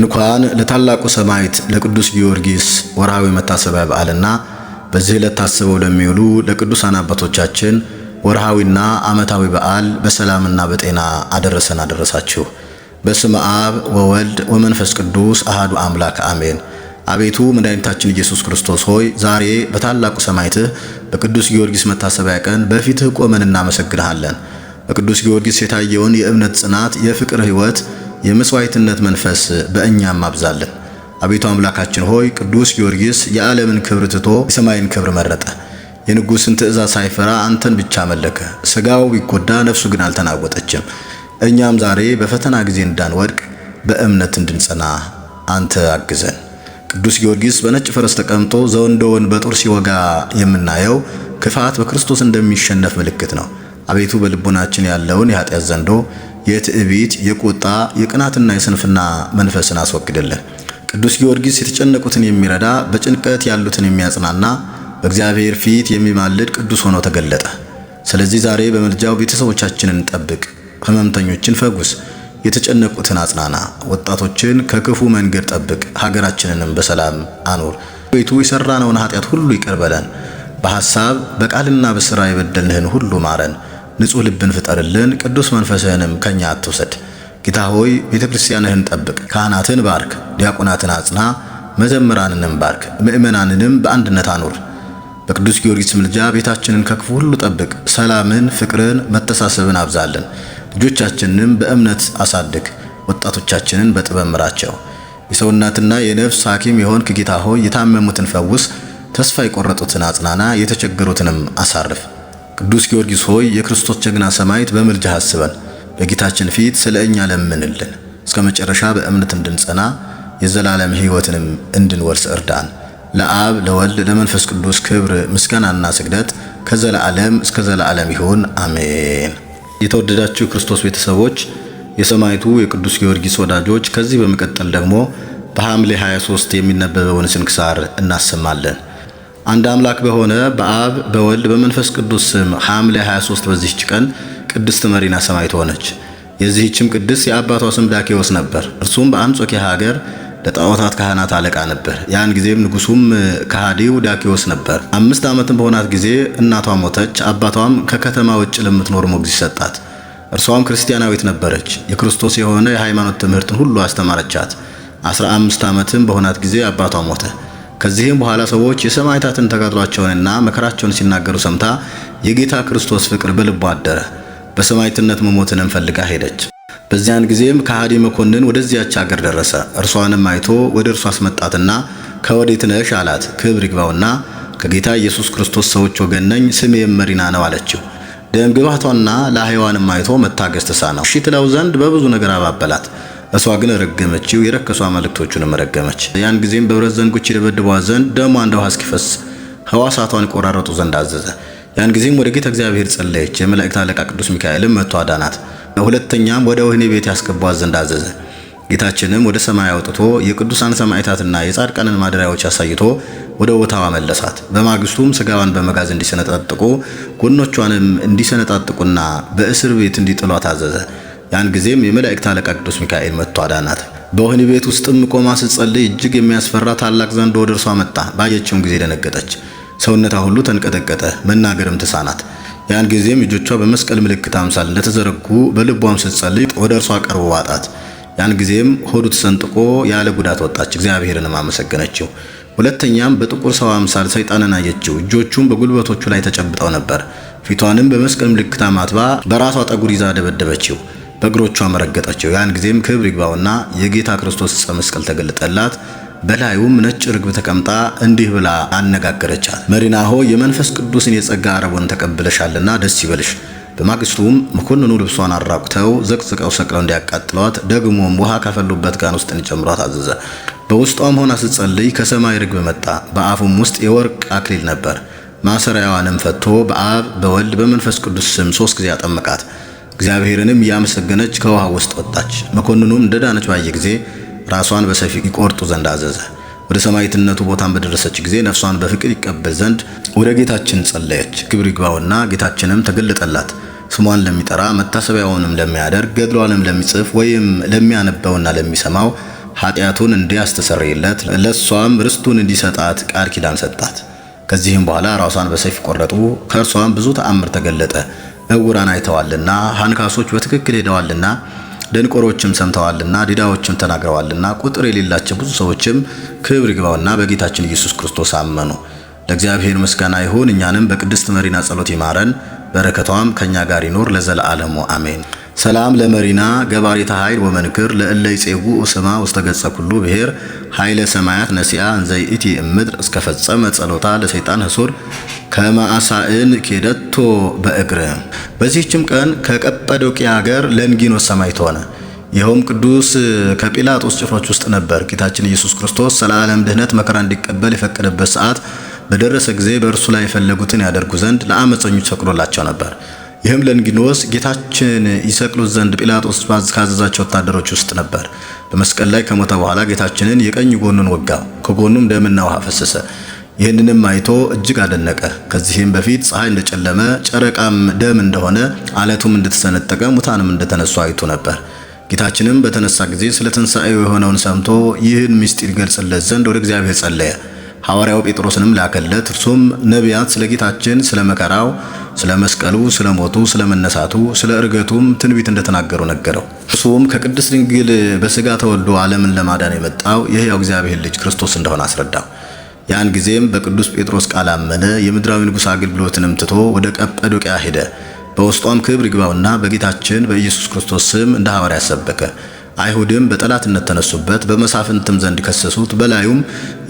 እንኳን ለታላቁ ሰማዕት ለቅዱስ ጊዮርጊስ ወርሃዊ መታሰቢያ በዓልና በዚህ ዕለት ታስበው ለሚውሉ ለቅዱሳን አባቶቻችን ወርሃዊና ዓመታዊ በዓል በሰላምና በጤና አደረሰን አደረሳችሁ። በስመ አብ ወወልድ ወመንፈስ ቅዱስ አሃዱ አምላክ አሜን። አቤቱ መድኃኒታችን ኢየሱስ ክርስቶስ ሆይ ዛሬ በታላቁ ሰማዕትህ በቅዱስ ጊዮርጊስ መታሰቢያ ቀን በፊትህ ቆመን እናመሰግንሃለን። በቅዱስ ጊዮርጊስ የታየውን የእምነት ጽናት፣ የፍቅር ሕይወት፣ የመስዋዕትነት መንፈስ በእኛም አብዛልን። አቤቱ አምላካችን ሆይ ቅዱስ ጊዮርጊስ የዓለምን ክብር ትቶ የሰማይን ክብር መረጠ። የንጉሥን ትእዛዝ ሳይፈራ አንተን ብቻ መለከ። ሥጋው ቢጎዳ ነፍሱ ግን አልተናወጠችም። እኛም ዛሬ በፈተና ጊዜ እንዳንወድቅ በእምነት እንድንጸና አንተ አግዘን። ቅዱስ ጊዮርጊስ በነጭ ፈረስ ተቀምጦ ዘንዶውን በጦር ሲወጋ የምናየው ክፋት በክርስቶስ እንደሚሸነፍ ምልክት ነው። አቤቱ በልቦናችን ያለውን የኃጢአት ዘንዶ፣ የትዕቢት፣ የቁጣ፣ የቅናትና የስንፍና መንፈስን አስወግድልን። ቅዱስ ጊዮርጊስ የተጨነቁትን የሚረዳ በጭንቀት ያሉትን የሚያጽናና በእግዚአብሔር ፊት የሚማልድ ቅዱስ ሆኖ ተገለጠ። ስለዚህ ዛሬ በምልጃው ቤተሰቦቻችንን ጠብቅ፣ ሕመምተኞችን ፈጉስ፣ የተጨነቁትን አጽናና፣ ወጣቶችን ከክፉ መንገድ ጠብቅ፣ ሀገራችንንም በሰላም አኑር። ቤቱ የሠራነውን ኃጢአት ሁሉ ይቅር በለን። በሐሳብ በቃልና በሥራ የበደልንህን ሁሉ ማረን። ንጹሕ ልብን ፍጠርልን፣ ቅዱስ መንፈስህንም ከኛ አትውሰድ። ጌታ ሆይ ቤተ ክርስቲያንህን ጠብቅ፣ ካህናትን ባርክ፣ ዲያቆናትን አጽና፣ መዘምራንንም ባርክ፣ ምእመናንንም በአንድነት አኑር። በቅዱስ ጊዮርጊስ ምልጃ ቤታችንን ከክፉ ሁሉ ጠብቅ። ሰላምን፣ ፍቅርን፣ መተሳሰብን አብዛልን። ልጆቻችንንም በእምነት አሳድግ፣ ወጣቶቻችንን በጥበብ ምራቸው። የሰውናትና የነፍስ ሐኪም የሆንክ ጌታ ሆይ የታመሙትን ፈውስ፣ ተስፋ የቆረጡትን አጽናና፣ የተቸገሩትንም አሳርፍ። ቅዱስ ጊዮርጊስ ሆይ የክርስቶስ ጀግና ሰማዕት በምልጃህ አስበን። በጌታችን ፊት ስለ እኛ ለምንልን። እስከ መጨረሻ በእምነት እንድንጸና የዘላለም ሕይወትንም እንድንወርስ እርዳን። ለአብ ለወልድ ለመንፈስ ቅዱስ ክብር ምስጋናና ስግደት ከዘላለም እስከ ዘላለም ይሁን አሜን። የተወደዳችሁ ክርስቶስ ቤተሰቦች፣ የሰማዕቱ የቅዱስ ጊዮርጊስ ወዳጆች፣ ከዚህ በመቀጠል ደግሞ በሐምሌ 23 የሚነበበውን ስንክሳር እናሰማለን። አንድ አምላክ በሆነ በአብ በወልድ በመንፈስ ቅዱስ ስም ሐምሌ 23 በዚህች ቀን ቅድስት መሪና ሰማዕት ሆነች። የዚህችም ቅድስት የአባቷ ስም ዳኬዎስ ነበር። እርሱም በአንጾኪያ ሀገር ለጣዖታት ካህናት አለቃ ነበር። ያን ጊዜም ንጉሡም ከሃዲው ዳኬዎስ ነበር። 5 ዓመትም በሆናት ጊዜ እናቷ ሞተች። አባቷም ከከተማ ውጭ ለምትኖር ሞግዚት ሰጣት። እርሷም ክርስቲያናዊት ነበረች። የክርስቶስ የሆነ የሃይማኖት ትምህርትን ሁሉ አስተማረቻት። 15 ዓመትም በሆናት ጊዜ አባቷ ሞተ። ከዚህም በኋላ ሰዎች የሰማዕታትን ተጋድሏቸውንና መከራቸውን ሲናገሩ ሰምታ የጌታ ክርስቶስ ፍቅር በልቧ አደረ። በሰማዕትነት መሞትንም ፈልጋ ሄደች። በዚያን ጊዜም ከሃዲ መኮንን ወደዚያች ሀገር ደረሰ። እርሷንም አይቶ ወደ እርሱ አስመጣትና ከወዴት ነሽ አላት። ክብር ይግባውና ከጌታ ኢየሱስ ክርስቶስ ሰዎች ወገን ነኝ፣ ስሜም መሪና ነው አለችው። ደም ግባቷና ለሕይዋንም አይቶ መታገስ ተሳነው። እሺ ትለው ዘንድ በብዙ ነገር አባበላት። እሷ ግን ረገመችው፣ የረከሱ አማልክቶቹንም ረገመች። ያን ጊዜም በብረት ዘንጎች ይደበድቧት ዘንድ ደሟ እንደ ውሃ እስኪፈስ ሕዋሳቷን ቆራረጡ ዘንድ አዘዘ። ያን ጊዜም ወደ ጌታ እግዚአብሔር ጸለየች። የመላእክት አለቃ ቅዱስ ሚካኤልም መጥቶ አዳናት። ሁለተኛም ወደ ወህኒ ቤት ያስገቧት ዘንድ አዘዘ። ጌታችንም ወደ ሰማይ አውጥቶ የቅዱሳን ሰማዕታትና የጻድቃንን ማደሪያዎች አሳይቶ ወደ ቦታዋ መለሳት። በማግስቱም ሥጋዋን በመጋዝ እንዲሰነጣጥቁ ጎኖቿንም እንዲሰነጣጥቁና በእስር ቤት እንዲጥሏት አዘዘ። ያን ጊዜም የመላእክት አለቃ ቅዱስ ሚካኤል መጥቶ አዳናት። በወህኒ ቤት ውስጥም ቆማ ስትጸልይ እጅግ የሚያስፈራ ታላቅ ዘንዶ ወደ እርሷ መጣ። ባየችውም ጊዜ ደነገጠች፣ ሰውነቷ ሁሉ ተንቀጠቀጠ፣ መናገርም ተሳናት። ያን ጊዜም እጆቿ በመስቀል ምልክት አምሳል እንደተዘረጉ በልቧም ስትጸልይ ወደ እርሷ ቀርቦ ዋጣት። ያን ጊዜም ሆዱ ተሰንጥቆ ያለ ጉዳት ወጣች፣ እግዚአብሔርንም አመሰገነችው። ሁለተኛም በጥቁር ሰው አምሳል ሰይጣንን አየችው። እጆቹም በጉልበቶቹ ላይ ተጨብጠው ነበር። ፊቷንም በመስቀል ምልክት አማትባ በራሷ ጠጉር ይዛ ደበደበችው፣ በእግሮቿ መረገጠችው። ያን ጊዜም ክብር ይግባውና የጌታ ክርስቶስ ዕፀ መስቀል ተገለጠላት። በላዩም ነጭ ርግብ ተቀምጣ እንዲህ ብላ አነጋገረቻት። መሪና ሆይ የመንፈስ ቅዱስን የጸጋ አረቦን ተቀብለሻልና ደስ ይበልሽ። በማግስቱም መኮንኑ ልብሷን አራቁተው ዘቅዝቀው ሰቅለው እንዲያቃጥሏት፣ ደግሞም ውሃ ካፈሉበት ጋን ውስጥ እንዲጨምሯት አዘዘ። በውስጧም ሆና ስትጸልይ ከሰማይ ርግብ መጣ። በአፉም ውስጥ የወርቅ አክሊል ነበር። ማሰሪያዋንም ፈቶ በአብ በወልድ በመንፈስ ቅዱስ ስም 3 ጊዜ አጠመቃት። እግዚአብሔርንም እያመሰገነች ከውሃ ውስጥ ወጣች። መኮንኑም እንደዳነች ባየ ጊዜ ራሷን በሰይፍ ይቆርጡ ዘንድ አዘዘ። ወደ ሰማዕትነቱ ቦታን በደረሰች ጊዜ ነፍሷን በፍቅር ይቀበል ዘንድ ወደ ጌታችን ጸለየች። ክብር ይግባውና ጌታችንም ተገለጠላት። ስሟን ለሚጠራ መታሰቢያውንም ለሚያደርግ ገድሏንም ለሚጽፍ ወይም ለሚያነበውና ለሚሰማው ኃጢአቱን እንዲያስተሰርይለት ለሷም ርስቱን እንዲሰጣት ቃል ኪዳን ሰጣት። ከዚህም በኋላ ራሷን በሰይፍ ቆረጡ። ከእርሷም ብዙ ተአምር ተገለጠ። እውራን አይተዋልና፣ አንካሶች በትክክል ሄደዋልና፣ ደንቆሮችም ሰምተዋልና፣ ዲዳዎችም ተናግረዋልና፣ ቁጥር የሌላቸው ብዙ ሰዎችም ክብር ይግባውና በጌታችን ኢየሱስ ክርስቶስ አመኑ። ለእግዚአብሔር ምስጋና ይሁን። እኛንም በቅድስት መሪና ጸሎት ይማረን፣ በረከቷም ከኛ ጋር ይኖር ለዘለዓለሙ አሜን። ሰላም ለመሪና ገባሪተ ኃይል ወመንክር ለእለ ይጼጉ ስማ ውስተ ገጸ ኩሉ ብሔር ኃይለ ሰማያት ነሲአ እንዘይእቲ እምድር እስከፈጸመ ጸሎታ ለሰይጣን ህሱር ከማአሳእን ኬደቶ በእግር። በዚህችም ቀን ከቀጰዶቅያ ሀገር ለንጊኖስ ሰማዕት ሆነ። ይኸውም ቅዱስ ከጲላጦስ ጭፍሮች ውስጥ ነበር። ጌታችን ኢየሱስ ክርስቶስ ስለ ዓለም ድህነት መከራ እንዲቀበል የፈቀደበት ሰዓት በደረሰ ጊዜ በእርሱ ላይ የፈለጉትን ያደርጉ ዘንድ ለአመፀኞች ፈቅዶላቸው ነበር። ይህም ለንጊኖስ ጌታችን ይሰቅሉት ዘንድ ጲላጦስ ካዘዛቸው ወታደሮች ውስጥ ነበር። በመስቀል ላይ ከሞተ በኋላ ጌታችንን የቀኝ ጎኑን ወጋው፣ ከጎኑም ደምና ውሃ ፈሰሰ። ይህንንም አይቶ እጅግ አደነቀ። ከዚህም በፊት ፀሐይ እንደጨለመ ጨረቃም ደም እንደሆነ አለቱም እንደተሰነጠቀ ሙታንም እንደተነሱ አይቶ ነበር። ጌታችንም በተነሳ ጊዜ ስለ ትንሣኤው የሆነውን ሰምቶ ይህን ምስጢር ይገልጽለት ዘንድ ወደ እግዚአብሔር ጸለየ። ሐዋርያው ጴጥሮስንም ላከለት። እርሱም ነቢያት ስለ ጌታችን ስለ መከራው፣ ስለ መስቀሉ፣ ስለ ሞቱ፣ ስለ መነሳቱ፣ ስለ እርገቱም ትንቢት እንደተናገሩ ነገረው። እርሱም ከቅድስት ድንግል በሥጋ ተወልዶ ዓለምን ለማዳን የመጣው የሕያው እግዚአብሔር ልጅ ክርስቶስ እንደሆነ አስረዳው። ያን ጊዜም በቅዱስ ጴጥሮስ ቃል አመነ። የምድራዊ ንጉሥ አገልግሎትንም ትቶ ወደ ቀጰዶቅያ ሄደ። በውስጧም ክብር ይግባውና በጌታችን በኢየሱስ ክርስቶስ ስም እንደ ሐዋርያ ሰበከ። አይሁድም በጠላትነት ተነሱበት፣ በመሳፍንትም ዘንድ ከሰሱት፣ በላዩም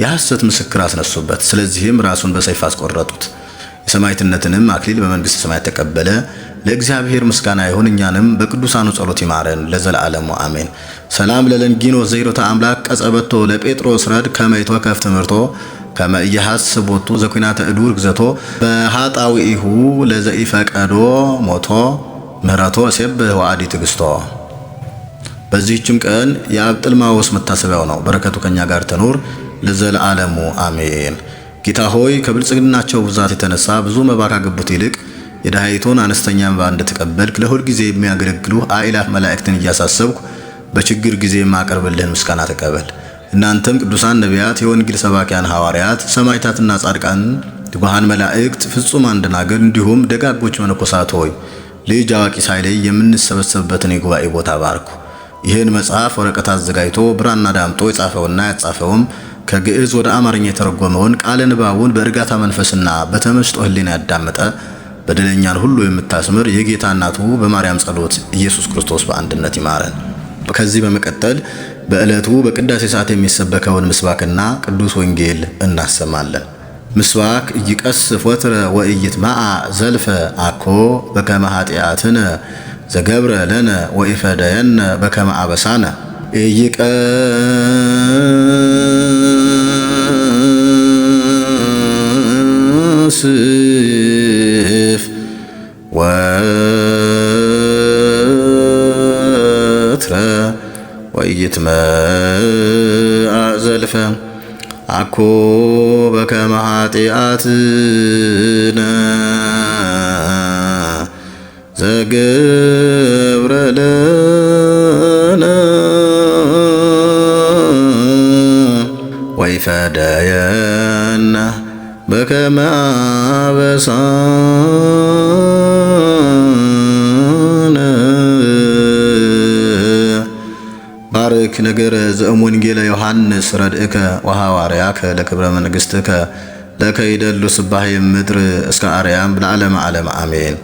የሐሰት ምስክር አስነሱበት። ስለዚህም ራሱን በሰይፍ አስቆረጡት። የሰማዕትነትንም አክሊል በመንግሥተ ሰማያት ተቀበለ። ለእግዚአብሔር ምስጋና ይሁን፣ እኛንም በቅዱሳኑ ጸሎት ይማረን ለዘለዓለሙ አሜን። ሰላም ለለንጊኖስ ዘይሮታ አምላክ ቀጸበቶ ለጴጥሮስ ረድ ከመ ይትወከፍ ትምህርቶ ከመ ኢያሐስብ ቦቱ ዘኩናተ እዱር ግዘቶ በኃጣውኢሁ ለዘኢፈቀዶ ሞቶ ምህረቶ እሴብሕ ወአዲ ትዕግሥቶ። በዚህችም ቀን የአብጥልማዎስ መታሰቢያው ነው። በረከቱ ከኛ ጋር ትኑር ለዘለዓለሙ አሜን። ጌታ ሆይ ከብልጽግናቸው ብዛት የተነሳ ብዙ መባ ካገቡት ይልቅ የድሃይቱን አነስተኛ መባ እንደተቀበልክ ለሁል ጊዜ የሚያገለግሉ አእላፍ መላእክትን እያሳሰብኩ በችግር ጊዜ የማቀርብልህን ምስጋና ተቀበል። እናንተም ቅዱሳን ነቢያት፣ የወንጌል ሰባኪያን ሐዋርያት፣ ሰማዕታትና ጻድቃን፣ ትጉሃን መላእክት፣ ፍጹማን ደናግል እንዲሁም ደጋጎች መነኮሳት ሆይ ልጅ አዋቂ ሳይለይ የምንሰበሰብበትን የጉባኤ ቦታ ባርኩ። ይህን መጽሐፍ ወረቀት አዘጋጅቶ ብራና ዳምጦ የጻፈውና ያጻፈውም ከግዕዝ ወደ አማርኛ የተረጎመውን ቃለ ንባቡን በእርጋታ መንፈስና በተመስጦ ሕሊና ያዳመጠ በደለኛን ሁሉ የምታስምር የጌታ እናቱ በማርያም ጸሎት ኢየሱስ ክርስቶስ በአንድነት ይማረን። ከዚህ በመቀጠል በዕለቱ በቅዳሴ ሰዓት የሚሰበከውን ምስባክና ቅዱስ ወንጌል እናሰማለን። ምስባክ ኢይቀስፍ ወትረ ወኢይትማዓ ዘልፈ አኮ በከመ ኃጢአትነ ዘገብረ ለነ ወኢፈደየነ በከመ አበሳነ ኢይቀስፍ ወትረ ወኢይትማዓ ዘልፈ አኮ በከመ ኃጢአትነ ዘገብረ ለነ ወኢፈደየነ በከመ አበሳነ። ባርክ ነገረ ዘእም ወንጌለ ዮሐንስ ረድእከ ወሐዋርያከ ለክብረ መንግሥትከ ለከ ይደሉ ስባሄ ምድር እስከ አርያም ለዓለመ ዓለም አሜን።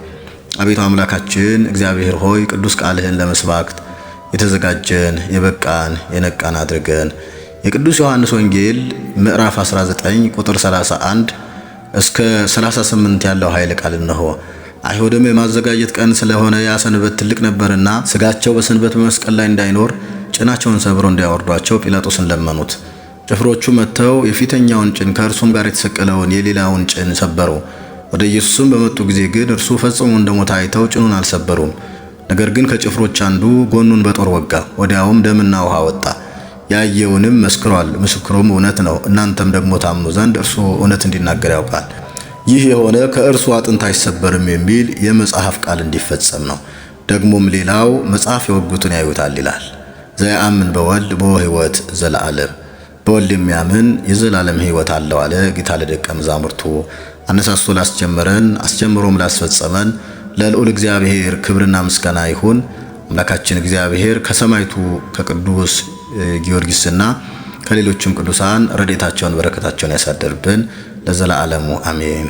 አቤቱ አምላካችን እግዚአብሔር ሆይ ቅዱስ ቃልህን ለመስባክ የተዘጋጀን የበቃን የነቃን አድርገን። የቅዱስ ዮሐንስ ወንጌል ምዕራፍ 19 ቁጥር 31 እስከ 38 ያለው ኃይለ ቃል እነሆ። አይሁድም የማዘጋጀት ቀን ስለሆነ ያ ሰንበት ትልቅ ነበርና ስጋቸው በሰንበት በመስቀል ላይ እንዳይኖር ጭናቸውን ሰብረው እንዲያወርዷቸው ጲላጦስን ለመኑት። ጭፍሮቹ መጥተው የፊተኛውን ጭን ከእርሱም ጋር የተሰቀለውን የሌላውን ጭን ሰበሩ። ወደ ኢየሱስም በመጡ ጊዜ ግን እርሱ ፈጽሞ እንደሞተ አይተው ጭኑን አልሰበሩም። ነገር ግን ከጭፍሮች አንዱ ጎኑን በጦር ወጋ። ወዲያውም ደምና ውሃ ወጣ። ያየውንም መስክሯል፣ ምስክሩም እውነት ነው። እናንተም ደግሞ ታምኑ ዘንድ እርሱ እውነት እንዲናገር ያውቃል። ይህ የሆነ ከእርሱ አጥንት አይሰበርም የሚል የመጽሐፍ ቃል እንዲፈጸም ነው። ደግሞም ሌላው መጽሐፍ የወጉትን ያዩታል ይላል። ዘያአምን በወልድ በሕይወት ዘለዓለም በወልድ የሚያምን የዘላለም ሕይወት አለው አለ ጌታ ለደቀ መዛሙርቱ። አነሳስቶ ላስጀመረን አስጀምሮም ላስፈጸመን ለልዑል እግዚአብሔር ክብርና ምስጋና ይሁን። አምላካችን እግዚአብሔር ከሰማዕቱ ከቅዱስ ጊዮርጊስና ከሌሎችም ቅዱሳን ረድኤታቸውን በረከታቸውን ያሳድርብን ለዘላለሙ አሜን።